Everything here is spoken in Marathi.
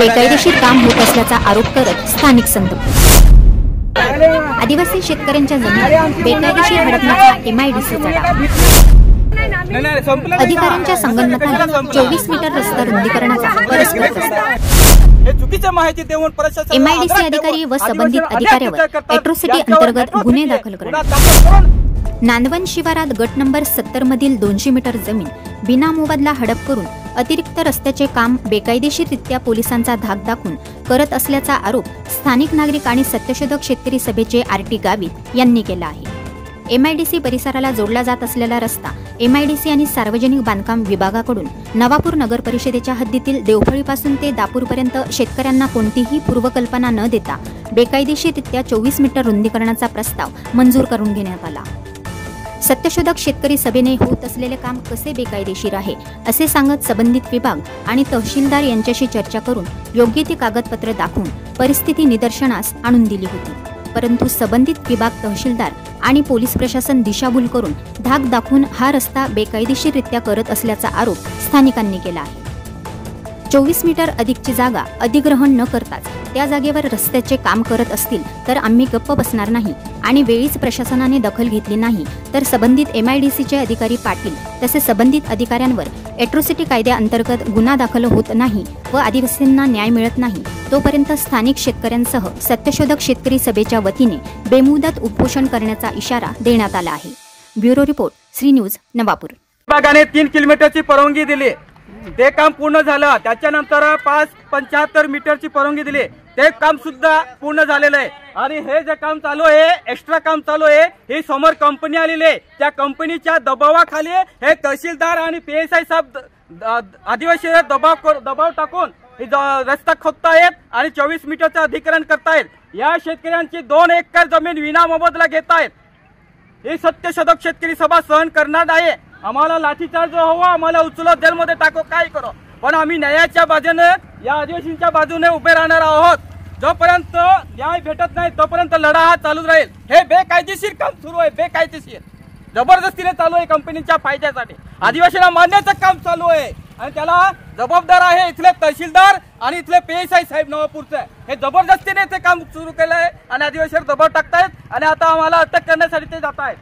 बेकायदेशीर काम होत असल्याचा आरोप करत स्थानिक संतप्त। आदिवासी शेतकऱ्यांच्या जमीन बेकायदेशीर हडपण्याचा MIDCचा डाव। अधिकाऱ्यांच्या संगनमताने 24 मीटर रस्ता रुंदीकरणाचा परस्पर प्रस्ताव। MIDC अधिकारी व संबंधित अधिकाऱ्यावर एट्रोसिटी अंतर्गत गुन्हे दाखल करण्यात। नांदवन शिवारात गट नंबर 70 मधील 200 मीटर जमीन बिनामोबदला हडप करून अतिरिक्त रस्त्याचे काम बेकायदेशीररित्या पोलिसांचा धाक दाखवून करत असल्याचा आरोप स्थानिक नागरिक आणि सत्यशोधक शेतकरी सभेचे RT गावित यांनी केला आहे। MIDC परिसराला जोडला जात असलेला रस्ता MIDC आणि सार्वजनिक बांधकाम विभागाकडून नवापूर नगर परिषदेच्या हद्दीतील देवफळीपासून ते दापूरपर्यंत शेतकऱ्यांना कोणतीही पूर्वकल्पना न देता बेकायदेशीररित्या 24 मीटर रुंदीकरणाचा प्रस्ताव मंजूर करून घेण्यात आला। सत्यशोधक शेतकरी सभेने होत असलेले काम कसे बेकायदेशीर आहे असे सांगत संबंधित विभाग आणि तहसीलदार यांच्याशी चर्चा करून योग्य ती कागदपत्र दाखवून परिस्थिती निदर्शनास आणून दिली होती, परंतु संबंधित विभाग, तहसीलदार आणि पोलीस प्रशासन दिशाभूल करून धाक दाखवून हा रस्ता बेकायदेशीररित्या करत असल्याचा आरोप स्थानिकांनी केला आहे। 24 मीटर अधिकची जागा अधिग्रहण न करताच त्या जागेवर रस्त्याचे काम करत असतील तर आम्ही गप्प बसणार नाही आणि वेळीच प्रशासनाने दखल घेतली नाही तर संबंधित MIDCचे अधिकारी पाटील तसेच संबंधित अधिकाऱ्यांवर एट्रोसिटी कायद्याअंतर्गत गुन्हा दाखल होत नाही व आदिवासींना न्याय मिळत नाही तोपर्यंत स्थानिक शेतकऱ्यांसह सत्यशोधक शेतकरी सभेच्या वतीने बेमुदत उपोषण करण्याचा इशारा देण्यात आला आहे। Bureau report, Shri news, Navapur. विभागाने 3 किलोमीटरची परवानगी दिली, ते काम पूर्ण झालं। त्याच्यानंतर 75 मीटरची परवानगी दिली, ते काम सुद्धा पूर्ण झालेलं आहे। आणि हे जे काम चालू आहे, एक्स्ट्रा काम चालू आहे, ही समोर कंपनी आलेली आहे। त्या कंपनीच्या दबावाखाली हे तहसीलदार आणि PSI साहेब आदिवासी दबाव टाकून रस्ता खोदतायत आणि 24 मीटरचं अधिकरण करतायत। या शेतकऱ्यांची 2 एकर जमीन विनामोबदला घेतायत। ही सत्यशोधक शेतकरी सभा सहन करणार नाही। आम्हाला लाठीचार्ज हवा, आम्हाला उचलत जेलमध्ये टाको, काय करो, पण आम्ही न्यायाच्या बाजूने, या आदिवासींच्या बाजूने उभे राहणार आहोत। जोपर्यंत न्याय भेटत नाही तोपर्यंत लढा हा चालूच राहील। हे बेकायदेशीर काम सुरू आहे, बेकायदेशीर जबरदस्तीने चालू आहे, कंपनीच्या फायद्यासाठी आदिवासींना मारण्याचं काम चालू आहे आणि त्याला जबाबदार आहे इथले तहसीलदार आणि इथले PSI साहेब नवापूरचे। हे जबरदस्तीने ते काम सुरू केलंय आणि आदिवासीवर दबाव टाकतायत आणि आता आम्हाला अटक करण्यासाठी ते जात आहेत।